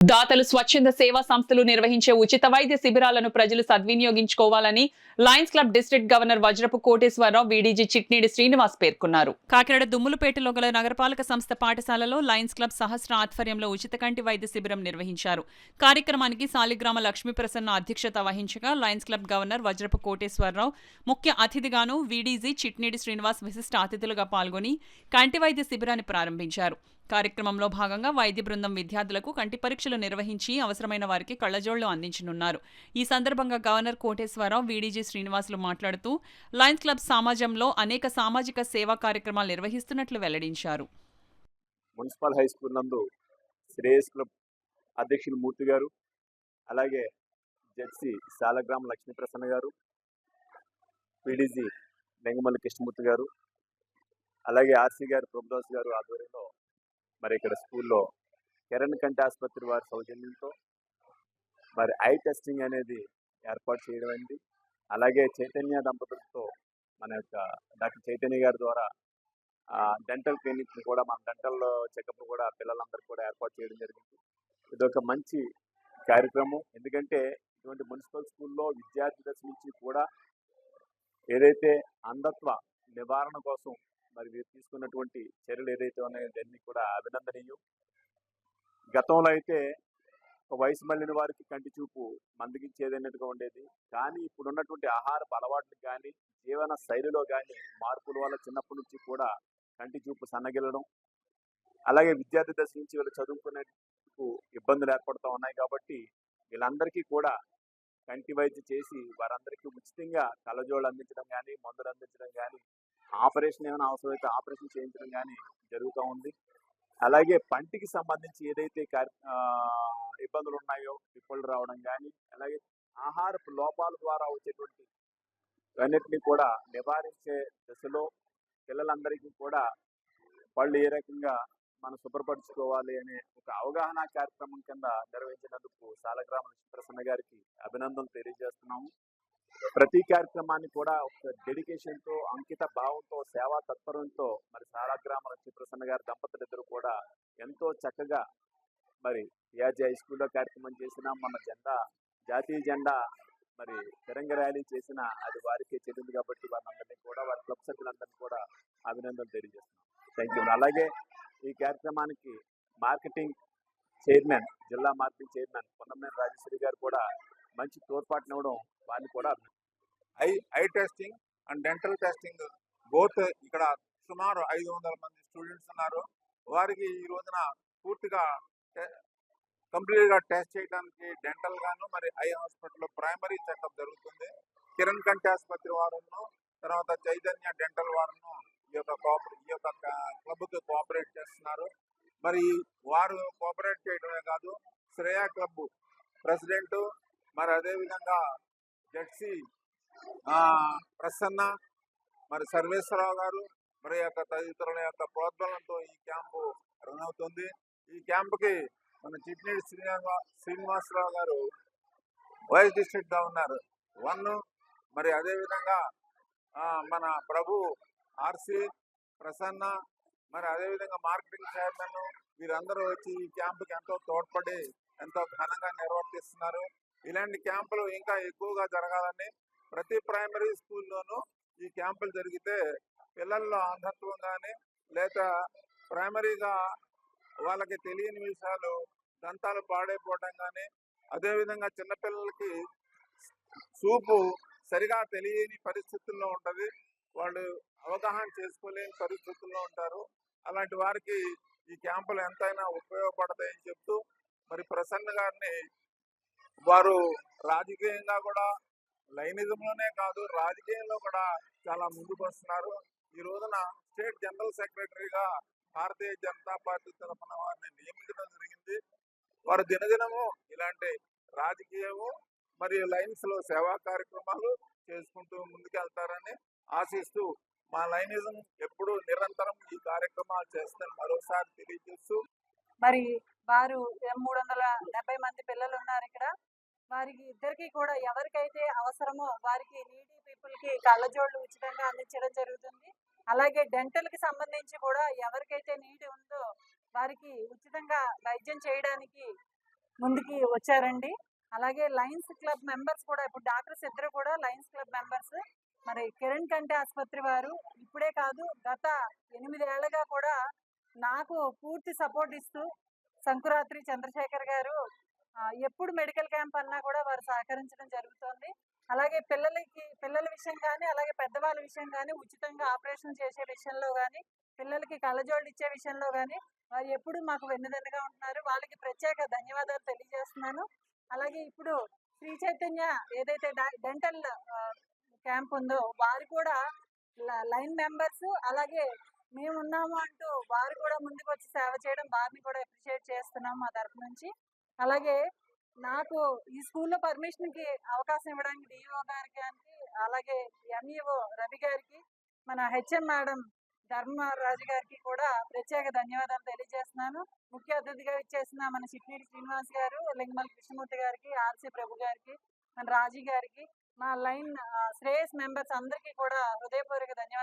దాతలు స్వచ్ఛంద సేవా సంస్థలు నిర్వహించే ఉచిత వైద్య శిబిరాలను ప్రజలు సద్వినియోగించుకోవాలని లయన్స్ క్లబ్ డిస్ట్రిక్ట్ గవర్నర్ వజ్రపు కోటేశ్వరరావు వీడీజీ చిట్నీడి శ్రీనివాస్ పేర్కొన్నారు. కాకినాడ దుమ్ములపేటలో గల నగరపాలక సంస్థ పాఠశాలలో లయన్స్ క్లబ్ సహస్ర ఆధ్వర్యంలో ఉచిత కంటి వైద్య శిబిరం నిర్వహించారు. కార్యక్రమానికి సాలిగ్రామ లక్ష్మీ ప్రసన్న అధ్యక్షత వహించగా లయన్స్ క్లబ్ గవర్నర్ వజ్రపు కోటేశ్వరరావు ముఖ్య అతిథిగాను వీడీజీ చిట్నీడి శ్రీనివాస్ విశిష్ట అతిథులుగా పాల్గొని కంటి వైద్య శిబిరాన్ని ప్రారంభించారు. కార్యక్రమంలో భాగంగా వైద్య బృందం విద్యార్థులకు కంటి పరీక్షలు నిర్వహించి అవసరమైన వారికి కళ్లజోళ్లు అందించనున్నారు. ఈ సందర్భంగా గవర్నర్ కోటేశ్వరరావు వీడీజీ శ్రీనివాసులు మాట్లాడుతూ లయన్స్ క్లబ్ సమాజంలో అనేక సామాజిక సేవా కార్యక్రమాలు నిర్వహిస్తున్నట్లు వెల్లడించారు. మున్సిపల్ హై స్కూల్ నందు శ్రేయస్ క్లబ్ అధ్యక్షులు మూర్తి గారు, అలాగే జెడ్సీ సాలగ్రామ లక్ష్మీ ప్రసన్న గారు, పీడీజీ లింగమల్లి కృష్ణమూర్తి గారు, అలాగే ఆర్సీ గారు ప్రభుదాస్ గారు ఆధ్వర్యంలో మరి ఇక్కడ స్కూల్లో కిరణ్ కంటి ఆసుపత్రి వారి సౌజన్యంతో మరి ఐ టెస్టింగ్ అనేది ఏర్పాటు చేయడం అయింది. అలాగే చైతన్య దంపతులతో మన యొక్క డాక్టర్ చైతన్య గారి ద్వారా డెంటల్ క్లినిక్ కూడా మన డెంటల్ చెకప్ కూడా పిల్లలందరూ కూడా ఏర్పాటు చేయడం జరిగింది. ఇది ఒక మంచి కార్యక్రమం. ఎందుకంటే ఇటువంటి మున్సిపల్ స్కూల్లో విద్యార్థి దశ నుంచి కూడా ఏదైతే అంధత్వ నివారణ కోసం మరి వీరు తీసుకున్నటువంటి చర్యలు ఏదైతే ఉన్నాయో దాన్ని కూడా అభినందనీయం. గతంలో అయితే ఒక వయసు మళ్ళిన వారికి కంటి చూపు మందగించేదన్నట్టుగా ఉండేది. కానీ ఇప్పుడున్నటువంటి ఆహారపు అలవాట్లకు కానీ జీవన శైలిలో కానీ మార్పుల వల్ల చిన్నప్పటి నుంచి కూడా కంటి చూపు సన్నగిల్లడం, అలాగే విద్యార్థి దశ నుంచి వీళ్ళు చదువుకునేందుకు ఇబ్బందులు ఏర్పడుతూ ఉన్నాయి. కాబట్టి వీళ్ళందరికీ కూడా కంటి వైద్యం చేసి వారందరికీ ఉచితంగా కళ్ళజోళ్ళు అందించడం కానీ, మందులు అందించడం కానీ, ఆపరేషన్ ఏమైనా అవసరమైతే ఆపరేషన్ చేయించడం కానీ జరుగుతూ ఉంది. అలాగే పంటికి సంబంధించి ఏదైతే ఇబ్బందులు ఉన్నాయో పిప్పళ్ళు రావడం కానీ, అలాగే ఆహారపు లోపాల ద్వారా వచ్చేటువంటి అన్నిటినీ కూడా నివారించే దశలో పిల్లలందరికీ కూడా పళ్ళు ఏ రకంగా మనం శుభ్రపరచుకోవాలి అనే ఒక అవగాహన కార్యక్రమం కింద నిర్వహించినందుకు సాలగ్రామ లక్ష్మీప్రసన్న గారికి అభినందనలు తెలియజేస్తున్నాము. ప్రతి కార్యక్రమాన్ని కూడా ఒక డెడికేషన్తో, అంకిత భావంతో, సేవా తత్పరంతో మరి సాలగ్రామ లక్ష్మీప్రసన్న గారి దంపతులిద్దరూ కూడా ఎంతో చక్కగా మరి పిఆర్జీ హై స్కూల్లో కార్యక్రమం చేసిన, మన జాతీయ జెండా మరి తిరంగ ర్యాలీ చేసిన అది వారికే చెల్లింది. కాబట్టి వారందరినీ కూడా వారి క్లబ్ సభ్యులందరినీ కూడా అభినందనలు తెలియజేస్తున్నాం. Thank you. అలాగే ఈ కార్యక్రమానికి మార్కెటింగ్ చైర్మన్, జిల్లా మార్కెటింగ్ చైర్మన్ పొన్నమనేని రాజేశ్వరి గారు కూడా మంచి తోడ్పాటునివ్వడం వారిని కూడా I testing and dental testing both ఇక్కడ సుమారు 500 మంది స్టూడెంట్స్ ఉన్నారు. వారికి ఈ రోజున పూర్తిగా కంప్లీట్గా టెస్ట్ చేయడానికి డెంటల్ గాను మరి ఐ హాస్పిటల్లో ప్రైమరీ చెకప్ జరుగుతుంది. కిరణ్ కంటి ఆసుపత్రి వారును, తర్వాత చైతన్య డెంటల్ వారును ఈ యొక్క క్లబ్కి కోఆపరేట్ చేస్తున్నారు. మరి వారు కోఆపరేట్ చేయడమే కాదు, శ్రేయా క్లబ్ ప్రెసిడెంట్, మరి అదేవిధంగా జెడ్సీ ప్రసన్న, మరి సర్వేశ్వరరావు గారు, మరి యొక్క తదితరుల యొక్క ప్రోద్బలంతో ఈ క్యాంపు రన్ అవుతుంది. ఈ క్యాంపుకి మన చిట్నీడి శ్రీనివాసరావు గారు వైస్ డిస్ట్రిక్ట్ గవర్నర్ 1, మరి అదేవిధంగా మన ప్రభు ఆర్సీ ప్రసన్న, మరి అదేవిధంగా మార్కెటింగ్ చైర్మన్ వీరందరూ వచ్చి ఈ క్యాంపుకి ఎంతో తోడ్పడి ఎంతో ఘనంగా నిర్వర్తిస్తున్నారు. ఇలాంటి క్యాంపులు ఇంకా ఎక్కువగా జరగాలని ప్రతి ప్రైమరీ స్కూల్లోనూ ఈ క్యాంపులు జరిగితే పిల్లల్లో అంధత్వం కానీ లేదా ప్రైమరీగా వాళ్ళకి తెలియని విషయాలు, దంతాలు పాడైపోవడం కానీ, అదేవిధంగా చిన్నపిల్లలకి చూపు సరిగా తెలియని పరిస్థితుల్లో ఉంటుంది, వాళ్ళు అవగాహన చేసుకోలేని పరిస్థితుల్లో ఉంటారు. అలాంటి వారికి ఈ క్యాంపులు ఎంతైనా ఉపయోగపడతాయని చెప్తూ మరి ప్రసన్న గారిని వారు రాజకీయంగా కూడా లైనిజంలోనే కాదు రాజకీయంలో కూడా చాలా ముందుకు వస్తున్నారు. ఈ రోజున స్టేట్ జనరల్ సెక్రటరీగా భారతీయ జనతా పార్టీ తరఫున వారిని నియమించడం జరిగింది. వారు దినదినము ఇలాంటి రాజకీయము మరియు లైన్స్ లో సేవా కార్యక్రమాలు చేసుకుంటూ ముందుకెళ్తారని ఆశిస్తూ మా లైనిజం ఎప్పుడు నిరంతరం ఈ కార్యక్రమాలు చేస్తారని మరోసారి తెలియజేస్తూ, మరి వారు 370 మంది పిల్లలు ఉన్నారు ఇక్కడ. వారికి ఇద్దరికి కూడా ఎవరికైతే అవసరమో వారికి నీడీ పీపుల్ కి కళ్ళజోళ్ళు ఉచితంగా అందించడం జరుగుతుంది. అలాగే డెంటల్ కి సంబంధించి కూడా ఎవరికైతే నీడ్ ఉందో వారికి ఉచితంగా వైద్యం చేయడానికి ముందుకి వచ్చారండి. అలాగే లయన్స్ క్లబ్ మెంబర్స్ కూడా, ఇప్పుడు డాక్టర్స్ ఇద్దరు కూడా లయన్స్ క్లబ్ మెంబర్స్. మరి కిరణ్ కంటి ఆసుపత్రి వారు ఇప్పుడే కాదు, గత 8 ఏళ్లుగా కూడా నాకు పూర్తి సపోర్ట్ ఇస్తూ, సంకురాత్రి చంద్రశేఖర్ గారు ఎప్పుడు మెడికల్ క్యాంప్ అన్నా కూడా వారు సహకరించడం జరుగుతోంది. అలాగే పిల్లల విషయం కానీ, అలాగే పెద్దవాళ్ళ విషయం కానీ, ఉచితంగా ఆపరేషన్ చేసే విషయంలో కానీ, పిల్లలకి కళ్ళజోళ్ళు ఇచ్చే విషయంలో కానీ వారు ఎప్పుడు మాకు వెన్నుదన్నుగా ఉంటున్నారు. వాళ్ళకి ప్రత్యేక ధన్యవాదాలు తెలియజేస్తున్నాను. అలాగే ఇప్పుడు శ్రీ చైతన్య ఏదైతే డెంటల్ క్యాంప్ ఉందో వారు కూడా లైన్ మెంబర్స్, అలాగే మేము ఉన్నాము అంటూ వారు కూడా ముందుకు వచ్చి సేవ చేయడం, వారిని కూడా అప్రిషియేట్ చేస్తున్నాం మా తరపు నుంచి. అలాగే నాకు ఈ స్కూల్లో పర్మిషన్ కి అవకాశం ఇవ్వడానికి డిఓ గారికి, అలాగే ఎంఈఓ రవి గారికి, మన హెచ్ఎం మేడం ధర్మరాజు గారికి కూడా ప్రత్యేక ధన్యవాదాలు తెలియజేస్తున్నాను. ముఖ్య అతిథిగా ఇచ్చేసిన మన చిట్నీడి శ్రీనివాస్ గారు, లింగమల్లి కృష్ణమూర్తి గారికి, ఆర్సి ప్రభు గారికి, మన రాజీ గారికి, మా లైన్ శ్రేయస్ మెంబర్స్ అందరికీ కూడా హృదయపూర్వక ధన్యవాదాలు.